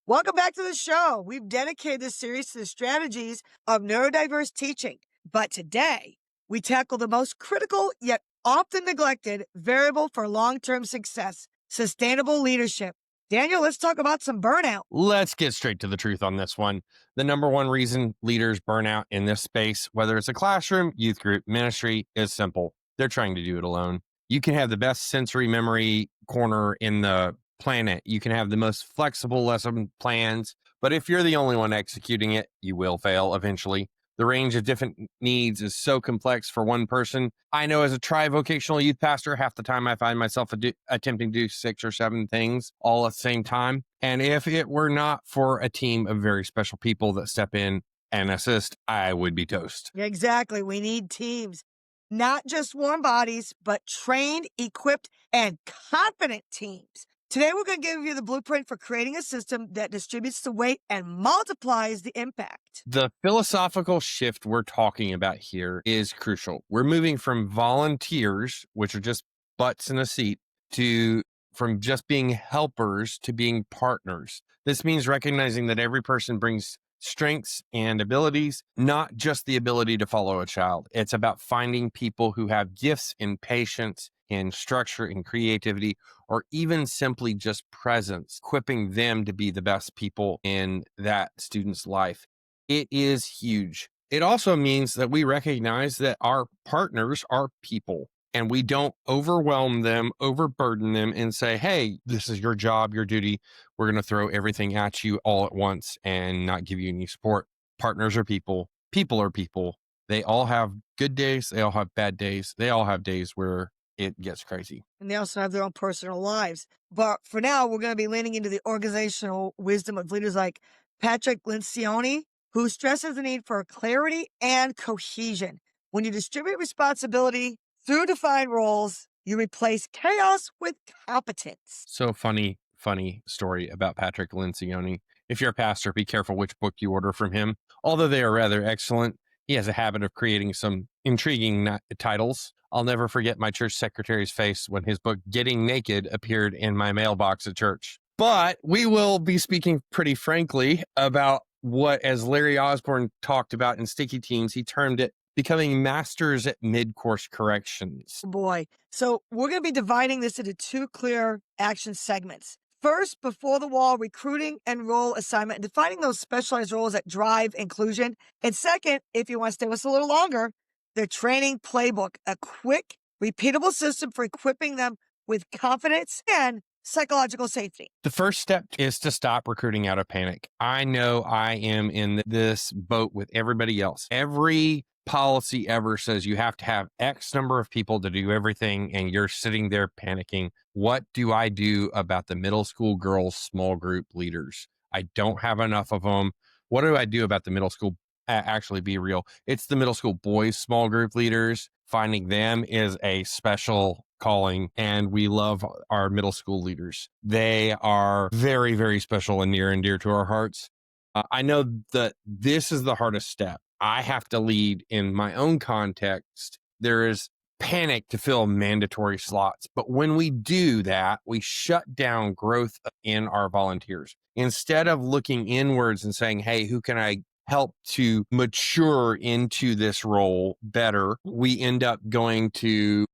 Welcome back to the show. We've dedicated this series to the strategies of neurodiverse teaching. But today, we tackle the most critical yet often neglected variable for long-term success, sustainable leadership. Daniel, let's talk about some burnout. Let's get straight to the truth on this one. The number one reason leaders burn out in this space, whether it's a classroom, youth group, ministry, is simple. They're trying to do it alone. You can have the best sensory memory corner in the planet. You can have the most flexible lesson plans, but if you're the only one executing it, you will fail eventually. The range of different needs is so complex for one person. I know as a tri-vocational youth pastor, half the time I find myself attempting to do 6 or 7 things all at the same time. And if it were not for a team of very special people that step in and assist, I would be toast. Exactly. We need teams, not just warm bodies, but trained, equipped, and confident teams. Today, we're going to give you the blueprint for creating a system that distributes the weight and multiplies the impact. The philosophical shift we're talking about here is crucial. We're moving from volunteers, which are just butts in a seat, from just being helpers to being partners. This means recognizing that every person brings strengths and abilities, not just the ability to follow a child. It's about finding people who have gifts in patience, in structure, in creativity, or even simply just presence, equipping them to be the best people in that student's life. It is huge. It also means that we recognize that our partners are people and we don't overwhelm them, overburden them, and say, hey, this is your job, your duty. We're going to throw everything at you all at once and not give you any support. Partners are people. People are people. They all have good days. They all have bad days. They all have days where it gets crazy. And they also have their own personal lives. But for now, we're going to be leaning into the organizational wisdom of leaders like Patrick Lencioni, who stresses the need for clarity and cohesion. When you distribute responsibility through defined roles, you replace chaos with competence. So funny story about Patrick Lencioni. If you're a pastor, be careful which book you order from him. Although they are rather excellent, he has a habit of creating some intriguing titles. I'll never forget my church secretary's face when his book Getting Naked appeared in my mailbox at church. But we will be speaking pretty frankly about what, as Larry Osborne talked about in Sticky Teams, he termed it becoming masters at mid-course corrections. Boy. So we're going to be dividing this into 2 clear action segments. First, before the wall, recruiting and role assignment, and defining those specialized roles that drive inclusion. And second, if you want to stay with us a little longer, the training playbook, a quick, repeatable system for equipping them with confidence and psychological safety. The first step is to stop recruiting out of panic. I know I am in this boat with everybody else. Every policy ever says you have to have X number of people to do everything, and you're sitting there panicking. What do I do about the middle school girls small group leaders? I don't have enough of them. What do I do about the middle school? Actually, be real. It's the middle school boys small group leaders. Finding them is a special calling, and we love our middle school leaders. They are very, very special and near and dear to our hearts. I know that this is the hardest step. I have to lead in my own context. There is panic to fill mandatory slots. But when we do that, we shut down growth in our volunteers. Instead of looking inwards and saying, hey, who can I help to mature into this role better? We end up going to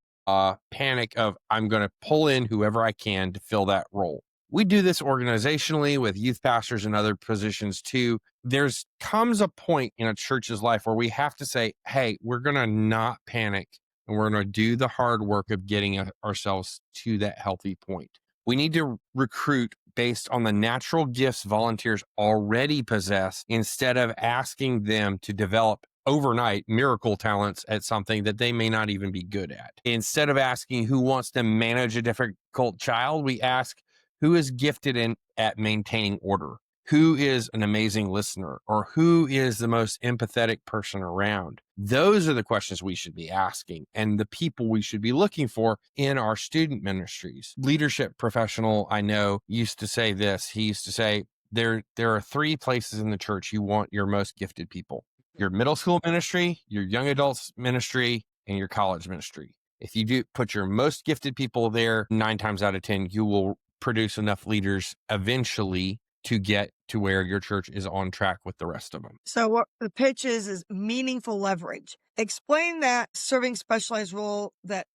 panic of, I'm going to pull in whoever I can to fill that role. We do this organizationally with youth pastors and other positions too. There's comes a point in a church's life where we have to say, hey, we're going to not panic and we're going to do the hard work of getting ourselves to that healthy point. We need to recruit based on the natural gifts volunteers already possess instead of asking them to develop overnight miracle talents at something that they may not even be good at. Instead of asking who wants to manage a difficult child, we ask, who is gifted at maintaining order? Who is an amazing listener? Or who is the most empathetic person around? Those are the questions we should be asking and the people we should be looking for in our student ministries. Leadership professional I know used to say this. He used to say, there are 3 places in the church you want your most gifted people. Your middle school ministry, your young adults ministry, and your college ministry. If you do put your most gifted people there, 9 times out of 10, you will produce enough leaders eventually to get to where your church is on track with the rest of them. So what the pitch is meaningful leverage. Explain that serving specialized role that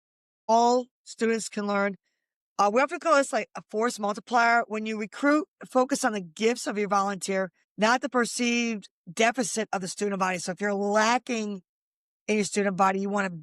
all students can learn. We often call this like a force multiplier. When you recruit, focus on the gifts of your volunteer, not the perceived deficit of the student body. So if you're lacking in your student body, you want to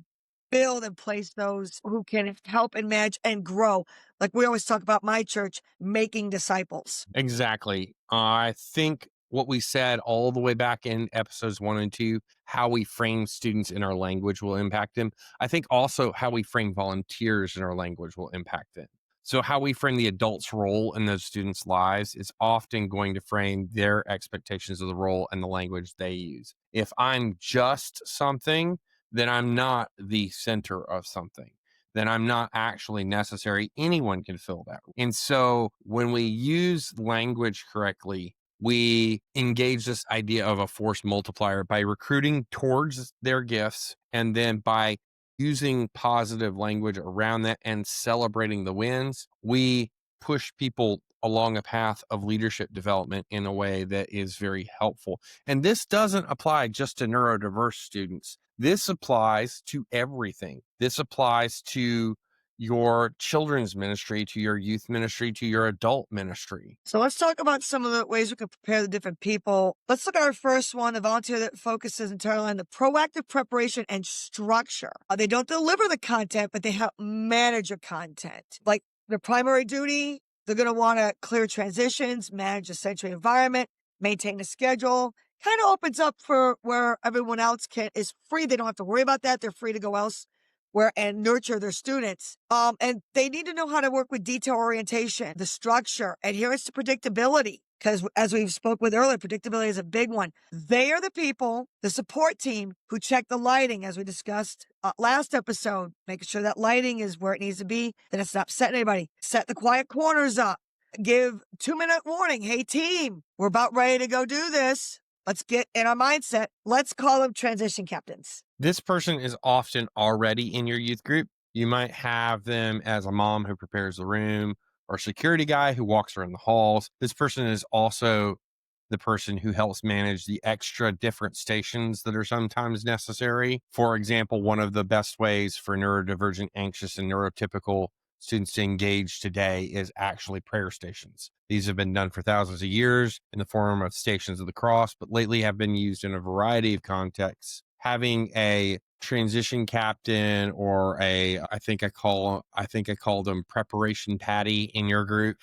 build and place those who can help and manage and grow. Like we always talk about my church, making disciples. Exactly. I think what we said all the way back in episodes 1 and 2, how we frame students in our language will impact them. I think also how we frame volunteers in our language will impact them. So, how we frame the adult's role in those students' lives is often going to frame their expectations of the role and the language they use. If I'm just something, then I'm not the center of something, then I'm not actually necessary. Anyone can fill that. And so when we use language correctly, we engage this idea of a force multiplier by recruiting towards their gifts and then by using positive language around that and celebrating the wins. We push people along a path of leadership development in a way that is very helpful. And this doesn't apply just to neurodiverse students. This applies to everything. This applies to your children's ministry, to your youth ministry, to your adult ministry. So let's talk about some of the ways we can prepare the different people. Let's look at our first one, the volunteer that focuses entirely on the proactive preparation and structure. They don't deliver the content, but they help manage your content. Like their primary duty, they're going to want to clear transitions, manage the sanctuary environment, maintain the schedule. Kind of opens up for where everyone else is free. They don't have to worry about that. They're free to go elsewhere and nurture their students. And they need to know how to work with detail orientation, the structure, adherence to predictability. Because as we've spoke with earlier, predictability is a big one. They are the people, the support team, who check the lighting, as we discussed last episode, making sure that lighting is where it needs to be, that it's not upsetting anybody. Set the quiet corners up. Give 2-minute warning. Hey, team, we're about ready to go do this. Let's get in our mindset. Let's call them transition captains. This person is often already in your youth group. You might have them as a mom who prepares the room or a security guy who walks around the halls. This person is also the person who helps manage the extra different stations that are sometimes necessary. For example, one of the best ways for neurodivergent, anxious, and neurotypical students to engage today is actually prayer stations. These have been done for thousands of years in the form of stations of the cross, but lately have been used in a variety of contexts. Having a transition captain or I think I called them preparation Patty in your group,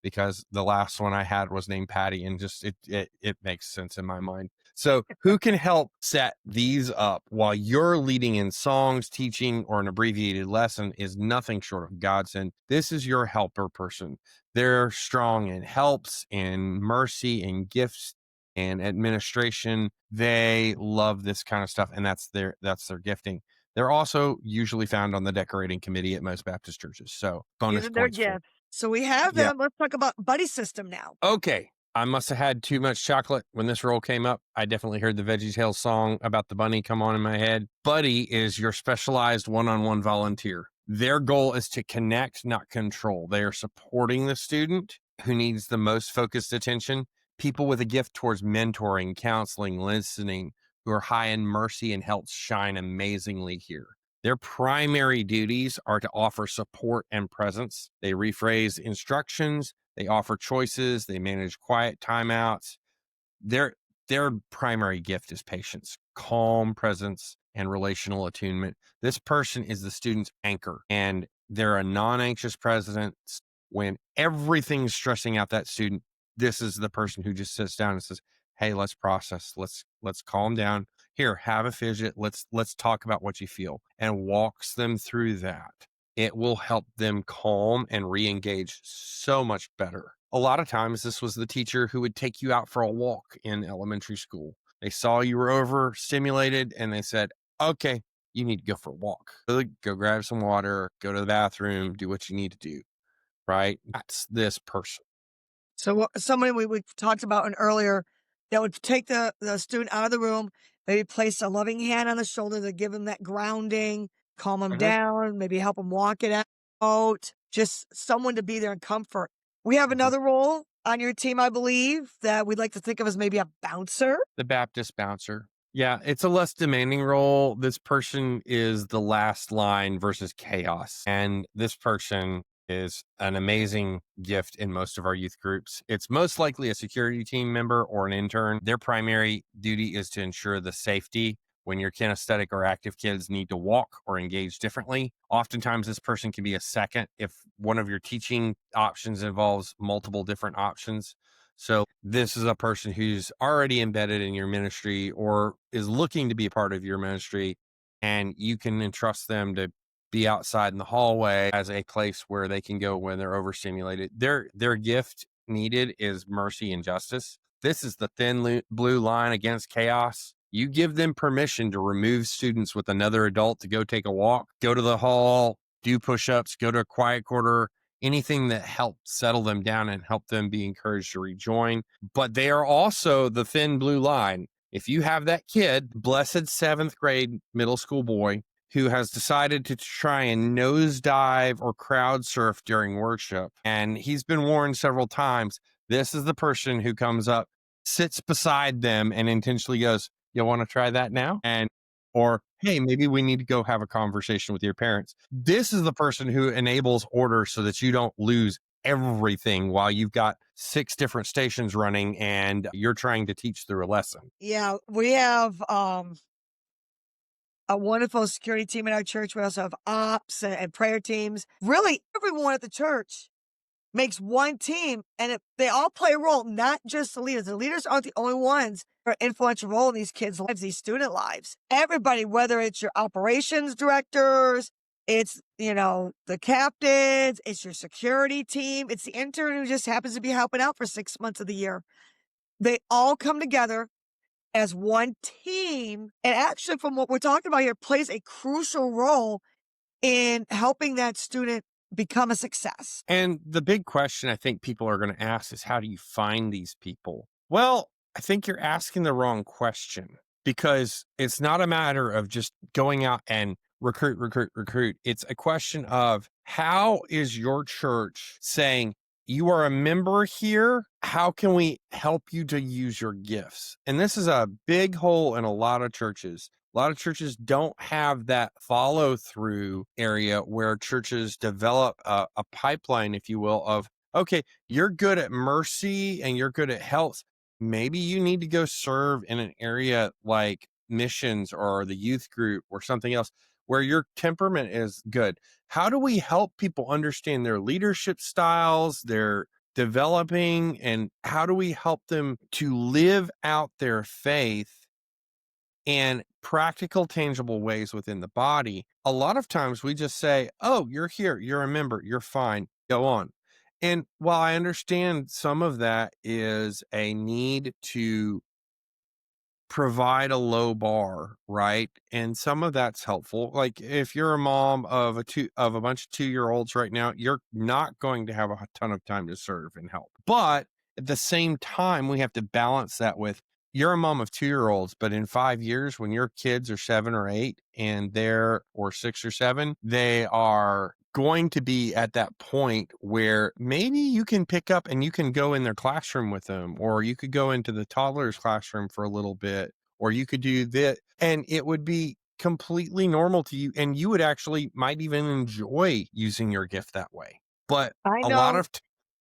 because the last one I had was named Patty, and just it makes sense in my mind. So who can help set these up while you're leading in songs, teaching, or an abbreviated lesson is nothing short of godsend. This is your helper person. They're strong in helps and mercy and gifts and administration. They love this kind of stuff, and that's their gifting. They're also usually found on the decorating committee at most Baptist churches. So bonus Using their points. gifts. So we have Yeah. them. Let's talk about buddy system now. Okay. I must have had too much chocolate when this role came up. I definitely heard the VeggieTales song about the bunny come on in my head. Buddy is your specialized one-on-one volunteer. Their goal is to connect, not control. They are supporting the student who needs the most focused attention. People with a gift towards mentoring, counseling, listening, who are high in mercy and help shine amazingly here. Their primary duties are to offer support and presence. They rephrase instructions. They offer choices. They manage quiet timeouts. Their primary gift is patience, calm presence, and relational attunement. This person is the student's anchor, and they're a non-anxious presence. When everything's stressing out that student, this is the person who just sits down and says, "Hey, let's process. Let's calm down. Here, have a fidget. Let's talk about what you feel," and walks them through that. It will help them calm and re-engage so much better. A lot of times, this was the teacher who would take you out for a walk in elementary school. They saw you were overstimulated and they said, "Okay, you need to go for a walk. Go grab some water, go to the bathroom, do what you need to do," right? That's this person. So somebody we talked about earlier that would take the student out of the room, maybe place a loving hand on the shoulder to give them that grounding, calm them down, maybe help them walk it out. Just someone to be there in comfort. We have another role on your team, I believe, that we'd like to think of as maybe a bouncer. The Baptist bouncer. Yeah, it's a less demanding role. This person is the last line versus chaos. And this person is an amazing gift in most of our youth groups. It's most likely a security team member or an intern. Their primary duty is to ensure the safety when your kinesthetic or active kids need to walk or engage differently. Oftentimes, this person can be a second if one of your teaching options involves multiple different options. So this is a person who's already embedded in your ministry or is looking to be a part of your ministry, and you can entrust them to be outside in the hallway as a place where they can go when they're overstimulated. Their gift needed is mercy and justice. This is the thin blue line against chaos. You give them permission to remove students with another adult to go take a walk, go to the hall, do push-ups, go to a quiet quarter, anything that helps settle them down and help them be encouraged to rejoin. But they are also the thin blue line. If you have that kid, blessed seventh grade middle school boy, who has decided to try and nosedive or crowd surf during worship, and he's been warned several times, this is the person who comes up, sits beside them, and intentionally goes, "You want to try that now?" Or, "Hey, maybe we need to go have a conversation with your parents." This is the person who enables order so that you don't lose everything while you've got 6 different stations running and you're trying to teach through a lesson. Yeah, we have a wonderful security team in our church. We also have ops and prayer teams. Really, everyone at the church makes one team, and they all play a role, not just the leaders. The leaders aren't the only ones who are influential role in these kids' lives, these student lives. Everybody, whether it's your operations directors, it's, the captains, it's your security team, it's the intern who just happens to be helping out for 6 months of the year. They all come together as one team. And actually, from what we're talking about here, plays a crucial role in helping that student become a success. And the big question I think people are going to ask is, how do you find these people? Well, I think you're asking the wrong question, because it's not a matter of just going out and recruit, recruit, recruit. It's a question of, how is your church saying, you are a member here? How can we help you to use your gifts? And this is a big hole in a lot of churches. A lot of churches don't have that follow through area where churches develop a pipeline, if you will, of, okay, you're good at mercy and you're good at health. Maybe you need to go serve in an area like missions or the youth group or something else where your temperament is good. How do we help people understand their leadership styles, their developing, and how do we help them to live out their faith and practical, tangible ways within the body? A lot of times we just say, oh, you're here, you're a member, you're fine, go on. And while I understand some of that is a need to provide a low bar, right? And some of that's helpful. Like if you're a mom of a bunch of 2-year-olds right now, you're not going to have a ton of time to serve and help. But at the same time, we have to balance that with, you're a mom of 2-year-olds, but in 5 years, when your kids are 7 or 8 and they're, or 6 or 7, they are going to be at that point where maybe you can pick up and you can go in their classroom with them, or you could go into the toddler's classroom for a little bit, or you could do that, and it would be completely normal to you, and you would actually might even enjoy using your gift that way. But I a lot know. of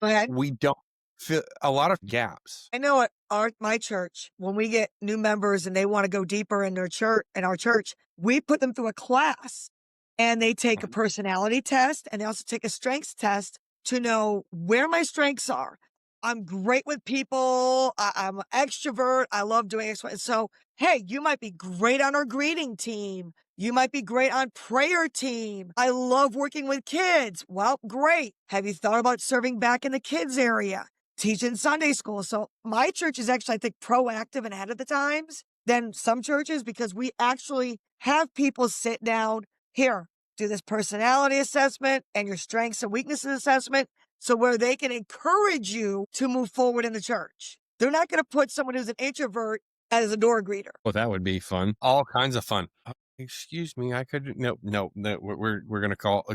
Go ahead. we don't feel a lot of gaps. I know at my church, when we get new members and they want to go deeper in our church, we put them through a class, and they take a personality test, and they also take a strengths test to know where my strengths are. I'm great with people. I'm an extrovert. I love doing X, Y. So, hey, you might be great on our greeting team. You might be great on prayer team. I love working with kids. Well, great. Have you thought about serving back in the kids area? Teaching Sunday school. So my church is actually, I think, proactive and ahead of the times than some churches, because we actually have people sit down here, do this personality assessment and your strengths and weaknesses assessment, so where they can encourage you to move forward in the church. They're not going to put someone who's an introvert as a door greeter. Well, that would be fun. All kinds of fun. Excuse me, I could no. We're going to call.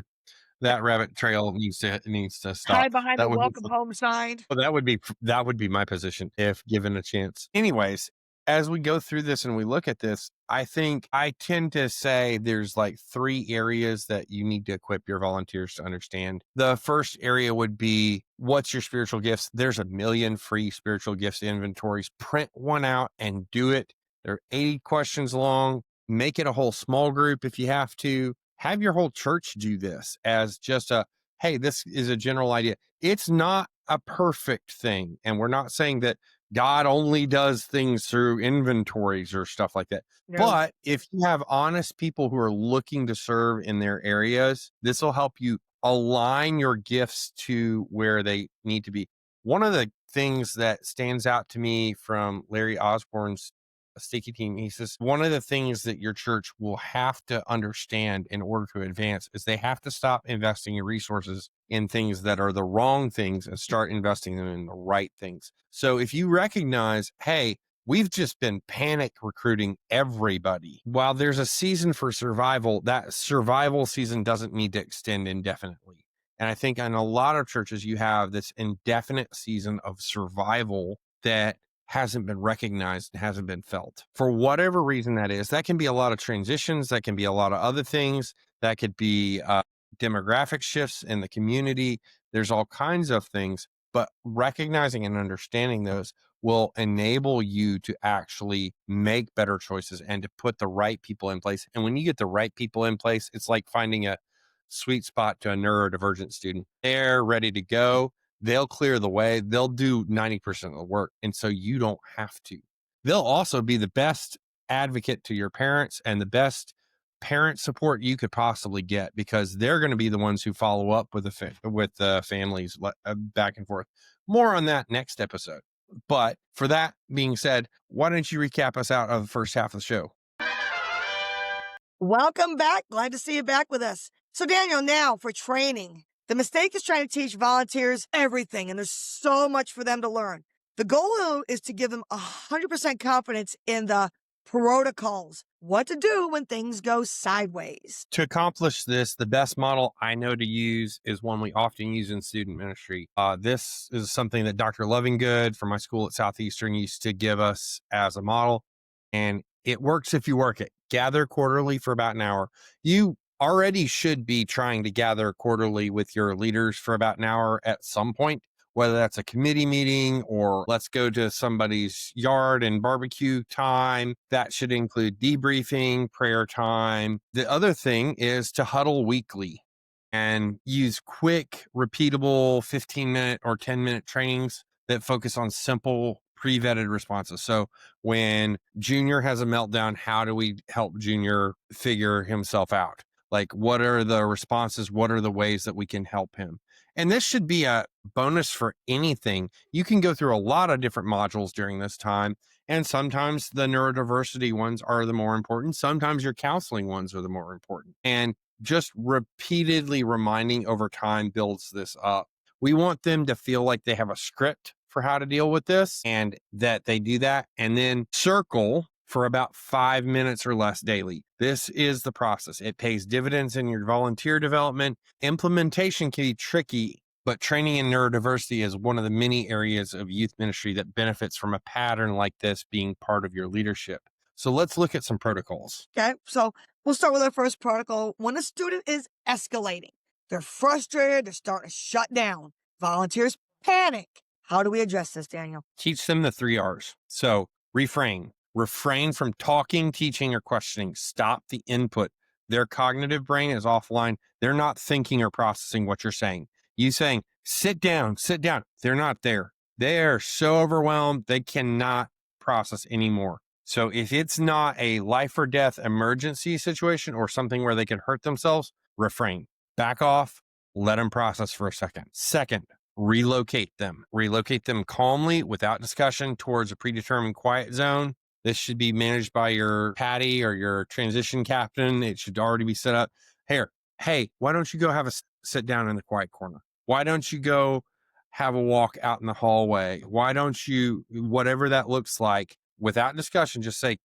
That rabbit trail needs to stop. Hide behind the That would be welcome home sign. well, that would be my position if given a chance. Anyways, as we go through this and we look at this, I think I tend to say there's like three areas that you need to equip your volunteers to understand. The first area would be what's your spiritual gifts? There's a million free spiritual gifts inventories. Print one out and do it. They're 80 questions long. Make it a whole small group if you have to. Have your whole church do this as just a, hey, this is a general idea. It's not a perfect thing. And we're not saying that God only does things through inventories or stuff like that. No. But if you have honest people who are looking to serve in their areas, this will help you align your gifts to where they need to be. One of the things that stands out to me from Larry Osborne's Sticky Team, he says, one of the things that your church will have to understand in order to advance is they have to stop investing your resources in things that are the wrong things and start investing them in the right things. So if you recognize, hey, we've just been panic recruiting everybody. While there's a season for survival, that survival season doesn't need to extend indefinitely. And I think in a lot of churches, you have this indefinite season of survival that hasn't been recognized and hasn't been felt. For whatever reason that is, that can be a lot of transitions, that can be a lot of other things, that could be demographic shifts in the community. There's all kinds of things, but recognizing and understanding those will enable you to actually make better choices and to put the right people in place. And when you get the right people in place, it's like finding a sweet spot to a neurodivergent student. They're ready to go. They'll clear the way. They'll do 90% of the work. And so you don't have to. They'll also be the best advocate to your parents and the best parent support you could possibly get, because they're going to be the ones who follow up with the families back and forth. More on that next episode. But for that being said, why don't you recap us out of the first half of the show? Welcome back. Glad to see you back with us. So, Daniel, now for training. The mistake is trying to teach volunteers everything, and there's so much for them to learn. The goal is to give them 100% confidence in the protocols, what to do when things go sideways. To accomplish this, the best model I know to use is one we often use in student ministry. This is something that Dr. Lovingood from my school at Southeastern used to give us as a model, and it works if you work it. Gather quarterly for about an hour. You already should be trying to gather quarterly with your leaders for about an hour at some point, whether that's a committee meeting or let's go to somebody's yard and barbecue time. That should include debriefing, prayer time. The other thing is to huddle weekly and use quick, repeatable 15-minute or 10-minute trainings that focus on simple pre-vetted responses. So when Junior has a meltdown, how do we help Junior figure himself out? Like, what are the responses? What are the ways that we can help him? And this should be a bonus for anything. You can go through a lot of different modules during this time. And sometimes the neurodiversity ones are the more important. Sometimes your counseling ones are the more important. And just repeatedly reminding over time builds this up. We want them to feel like they have a script for how to deal with this and that they do that, and then circle for about 5 minutes or less daily. This is the process. It pays dividends in your volunteer development. Implementation can be tricky, but training in neurodiversity is one of the many areas of youth ministry that benefits from a pattern like this being part of your leadership. So let's look at some protocols. Okay, so we'll start with our first protocol. When a student is escalating, they're frustrated, they're starting to shut down. Volunteers panic. How do we address this, Daniel? Teach them the 3 R's. So refrain. Refrain from talking, teaching, or questioning. Stop the input. Their cognitive brain is offline. They're not thinking or processing what you're saying. You saying, sit down, sit down. They're not there. They're so overwhelmed, they cannot process anymore. So if it's not a life or death emergency situation or something where they could hurt themselves, refrain. Back off. Let them process for a second. Second, relocate them. Relocate them calmly without discussion towards a predetermined quiet zone. This should be managed by your Patty or your transition captain. It should already be set up. Hey, why don't you go have a sit down in the quiet corner? Why don't you go have a walk out in the hallway? Why don't you, whatever that looks like, without discussion, just say,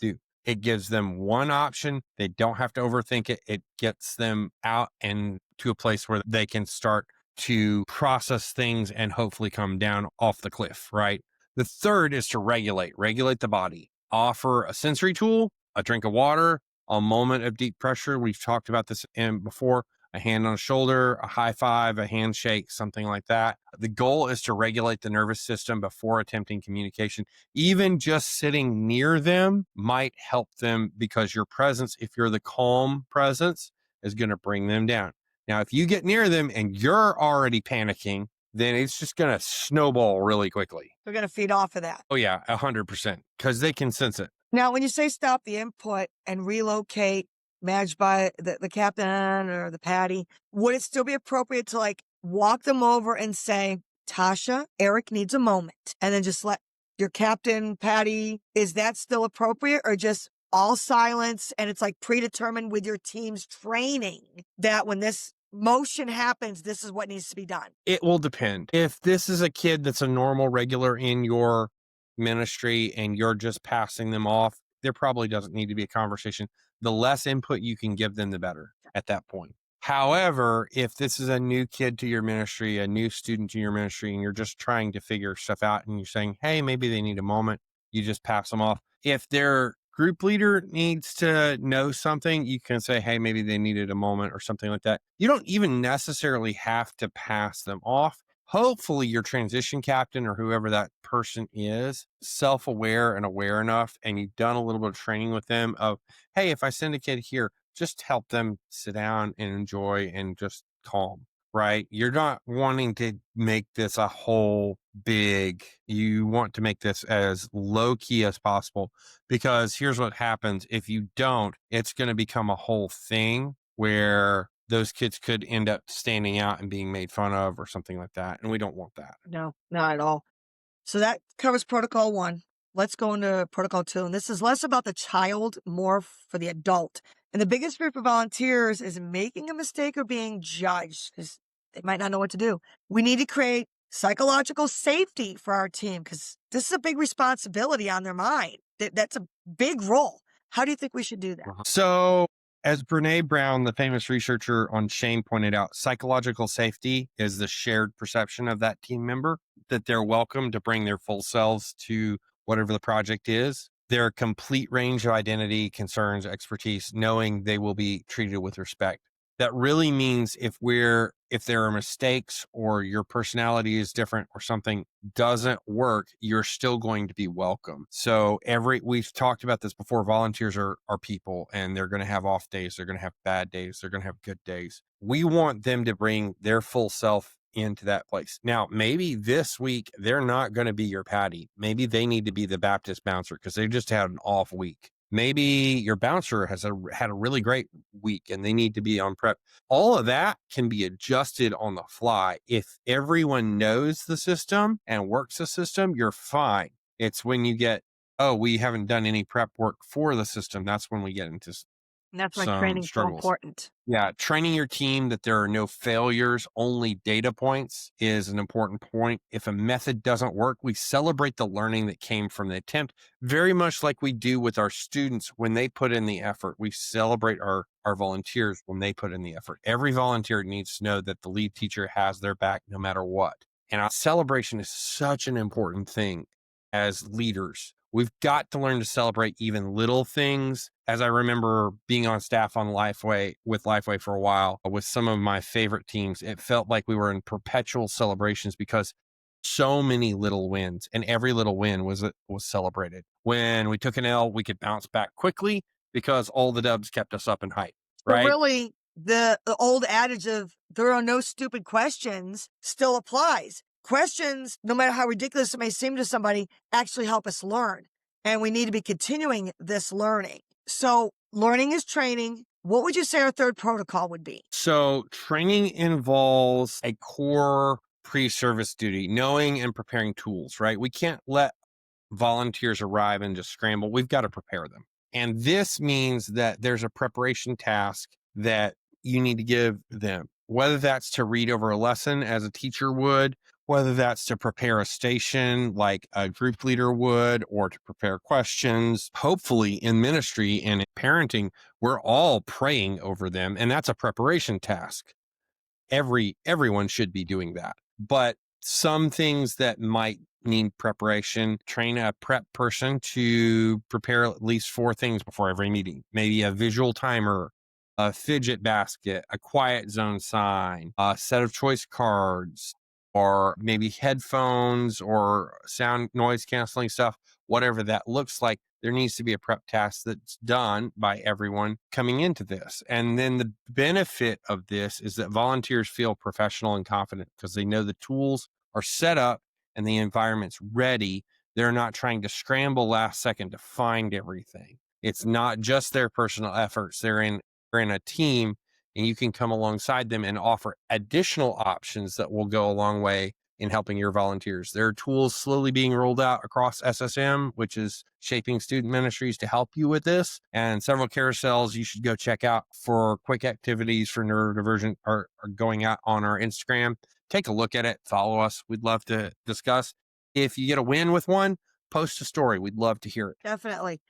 dude, It gives them one option. They don't have to overthink it. It gets them out and to a place where they can start to process things and hopefully come down off the cliff, right? The third is to regulate the body, offer a sensory tool, a drink of water, a moment of deep pressure. We've talked about this before, a hand on a shoulder, a high five, a handshake, something like that. The goal is to regulate the nervous system before attempting communication. Even just sitting near them might help them because your presence, if you're the calm presence, is going to bring them down. Now, if you get near them and you're already panicking, then it's just going to snowball really quickly. They're going to feed off of that. Oh, yeah, 100%, because they can sense it. Now, when you say stop the input and relocate, managed by the captain or the Patty, would it still be appropriate to like walk them over and say, Tasha, Eric needs a moment, and then just let your captain, Patty, is that still appropriate, or just all silence and it's like predetermined with your team's training that when this motion happens, this is what needs to be done? It will depend. If this is a kid that's a normal regular in your ministry and you're just passing them off, there probably doesn't need to be a conversation. The less input you can give them, the better at that point. However, if this is a new kid to your ministry, a new student to your ministry, and you're just trying to figure stuff out and you're saying, hey, maybe they need a moment, you just pass them off. If their group leader needs to know something, you can say, hey, maybe they needed a moment or something like that. You don't even necessarily have to pass them off. Hopefully your transition captain or whoever that person is self-aware and aware enough, and you've done a little bit of training with them of, hey, if I send a kid here, just help them sit down and enjoy and just calm, right? You're not wanting to make this a whole big, you want to make this as low key as possible, because here's what happens. If you don't, it's going to become a whole thing where those kids could end up standing out and being made fun of or something like that. And we don't want that. No, not at all. So that covers protocol 1. Let's go into protocol 2. And this is less about the child, more for the adult. And the biggest fear for volunteers is making a mistake or being judged because they might not know what to do. We need to create psychological safety for our team because this is a big responsibility on their mind. That's a big role. How do you think we should do that? So, as Brene Brown, the famous researcher on shame, pointed out, psychological safety is the shared perception of that team member that they're welcome to bring their full selves to whatever the project is, their complete range of identity, concerns, expertise, knowing they will be treated with respect. That really means if there are mistakes or your personality is different or something doesn't work, you're still going to be welcome. So we've talked about this before. Volunteers are people and they're going to have off days. They're going to have bad days. They're going to have good days. We want them to bring their full self into that place. Now, maybe this week they're not going to be your Patty. Maybe they need to be the Baptist bouncer because they just had an off week. Maybe your bouncer has had a really great week and they need to be on prep. All of that can be adjusted on the fly. If everyone knows the system and works the system, you're fine. It's when you get, oh, we haven't done any prep work for the system. That's when we get into And that's why some training's so struggles. important. Yeah, training your team that there are no failures, only data points is an important point. If a method doesn't work, we celebrate the learning that came from the attempt, very much like we do with our students when they put in the effort. We celebrate our volunteers when they put in the effort. Every volunteer needs to know that the lead teacher has their back no matter what. And our celebration is such an important thing as leaders. We've got to learn to celebrate even little things. As I remember being on staff on Lifeway for a while with some of my favorite teams, it felt like we were in perpetual celebrations because so many little wins and every little win was celebrated. When we took an L, we could bounce back quickly because all the dubs kept us up in hype, right? But really, the old adage of there are no stupid questions still applies. Questions, no matter how ridiculous it may seem to somebody, actually help us learn. And we need to be continuing this learning. So learning is training. What would you say our third protocol would be? So training involves a core pre-service duty, knowing and preparing tools, right? We can't let volunteers arrive and just scramble. We've got to prepare them. And this means that there's a preparation task that you need to give them, whether that's to read over a lesson as a teacher would, whether that's to prepare a station like a group leader would, or to prepare questions. Hopefully, in ministry and in parenting, we're all praying over them, and that's a preparation task. Everyone should be doing that. But some things that might need preparation, train a prep person to prepare at least 4 things before every meeting. Maybe a visual timer, a fidget basket, a quiet zone sign, a set of choice cards, or maybe headphones or sound noise canceling stuff, whatever that looks like. There needs to be a prep task that's done by everyone coming into this. And then the benefit of this is that volunteers feel professional and confident because they know the tools are set up and the environment's ready. They're not trying to scramble last second to find everything. It's not just their personal efforts. They're in a team, and you can come alongside them and offer additional options that will go a long way in helping your volunteers. There are tools slowly being rolled out across SSM, which is Shaping Student Ministries, to help you with this. And several carousels you should go check out for quick activities for neurodivergent are going out on our Instagram. Take a look at it. Follow us. We'd love to discuss. If you get a win with one, post a story. We'd love to hear it. Definitely.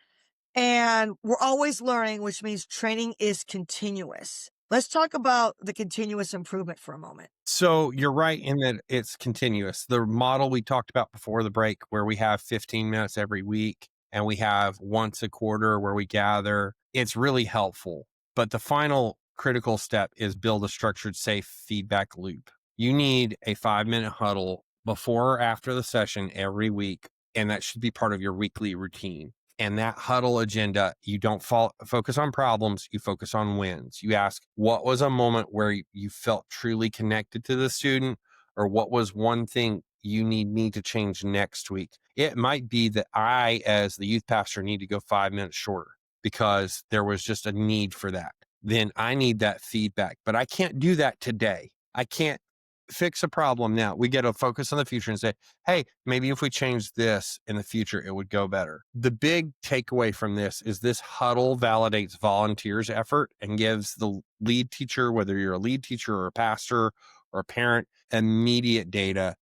And we're always learning, which means training is continuous. Let's talk about the continuous improvement for a moment. So you're right in that it's continuous. The model we talked about before the break, where we have 15 minutes every week and we have once a quarter where we gather, it's really helpful. But the final critical step is build a structured, safe feedback loop. You need a 5-minute huddle before or after the session every week, and that should be part of your weekly routine. And that huddle agenda, you don't focus on problems, you focus on wins. You ask, what was a moment where you felt truly connected to the student, or what was one thing you need me to change next week? It might be that I, as the youth pastor, need to go 5 minutes shorter because there was just a need for that. Then I need that feedback, but I can't do that today. I can't fix a problem now. We get to focus on the future and say, hey, maybe if we change this in the future, it would go better. The big takeaway from this huddle validates volunteers' effort and gives the lead teacher, whether you're a lead teacher or a pastor or a parent, immediate data,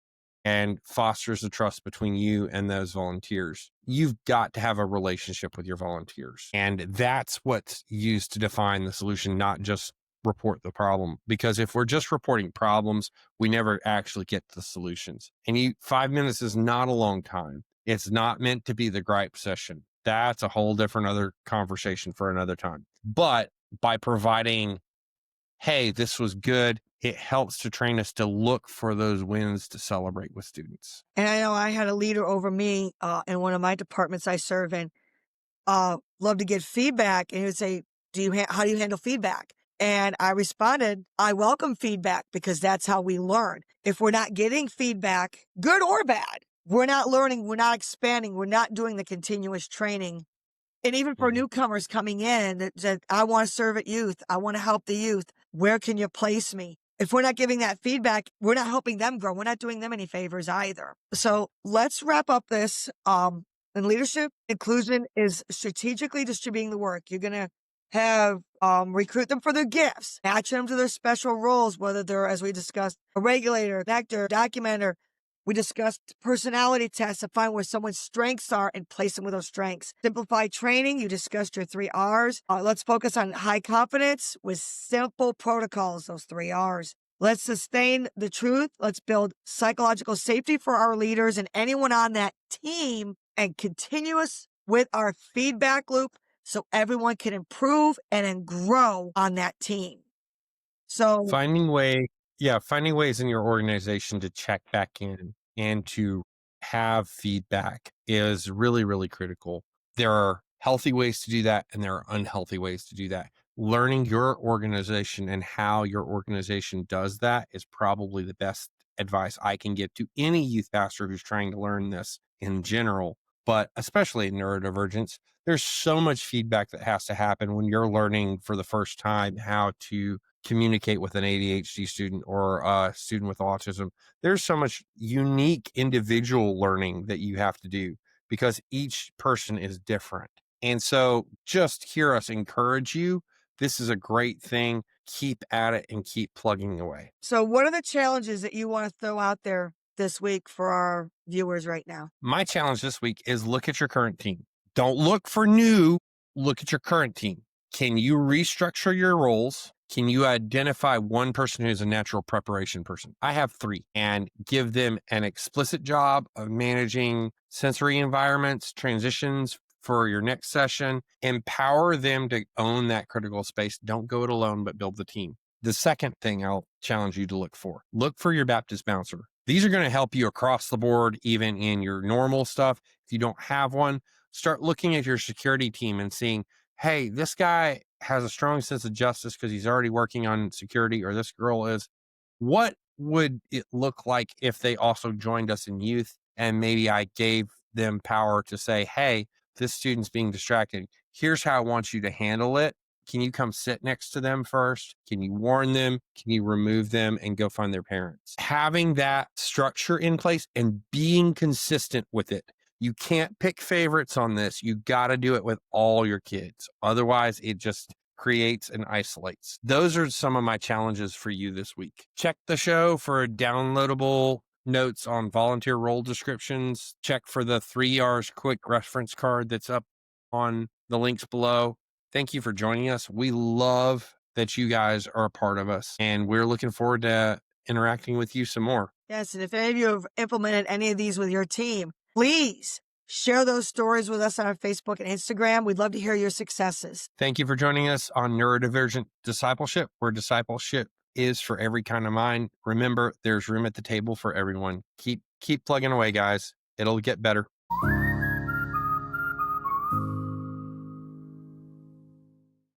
and fosters the trust between you and those volunteers. You've got to have a relationship with your volunteers. And that's what's used to define the solution, not just report the problem. Because if we're just reporting problems, we never actually get to the solutions. And 5 minutes is not a long time. It's not meant to be the gripe session. That's a whole different other conversation for another time. But by providing, hey, this was good, it helps to train us to look for those wins to celebrate with students. And I know I had a leader over me in one of my departments I serve in, love to get feedback. And he would say, how do you handle feedback? And I responded, I welcome feedback because that's how we learn. If we're not getting feedback, good or bad, we're not learning, we're not expanding, we're not doing the continuous training. And even for newcomers coming in that said, I want to serve at youth, I want to help the youth, where can you place me? If we're not giving that feedback, we're not helping them grow. We're not doing them any favors either. So let's wrap up this. And leadership inclusion is strategically distributing the work. You're going to have recruit them for their gifts, match them to their special roles, whether they're, as we discussed, a regulator, an actor, documenter. We discussed personality tests to find where someone's strengths are and place them with those strengths. Simplified training, you discussed your 3 R's. Let's focus on high confidence with simple protocols, those 3 R's. Let's sustain the truth. Let's build psychological safety for our leaders and anyone on that team, and continuous with our feedback loop so everyone can improve and grow on that team. So Finding ways in your organization to check back in and to have feedback is really, really critical. There are healthy ways to do that, and there are unhealthy ways to do that. Learning your organization and how your organization does that is probably the best advice I can give to any youth pastor who's trying to learn this in general, but especially in neurodivergence. There's so much feedback that has to happen when you're learning for the first time how to communicate with an ADHD student or a student with autism. There's so much unique individual learning that you have to do because each person is different. And so just hear us encourage you. This is a great thing. Keep at it and keep plugging away. So what are the challenges that you want to throw out there this week for our viewers right now? My challenge this week is look at your current team. Don't look for new, look at your current team. Can you restructure your roles? Can you identify one person who's a natural preparation person? I have 3, and give them an explicit job of managing sensory environments, transitions for your next session. Empower them to own that critical space. Don't go it alone, but build the team. The second thing I'll challenge you to look for your Baptist bouncer. These are going to help you across the board, even in your normal stuff. If you don't have one, start looking at your security team and seeing, hey, this guy has a strong sense of justice because he's already working on security, or this girl is. What would it look like if they also joined us in youth and maybe I gave them power to say, hey, this student's being distracted. Here's how I want you to handle it. Can you come sit next to them first? Can you warn them? Can you remove them and go find their parents? Having that structure in place and being consistent with it. You can't pick favorites on this. You got to do it with all your kids. Otherwise, it just creates and isolates. Those are some of my challenges for you this week. Check the show for downloadable notes on volunteer role descriptions. Check for the 3 R's quick reference card that's up on the links below. Thank you for joining us. We love that you guys are a part of us, and we're looking forward to interacting with you some more. Yes, and if any of you have implemented any of these with your team, please share those stories with us on our Facebook and Instagram. We'd love to hear your successes. Thank you for joining us on Neurodivergent Discipleship, where discipleship is for every kind of mind. Remember, there's room at the table for everyone. Keep plugging away, guys. It'll get better.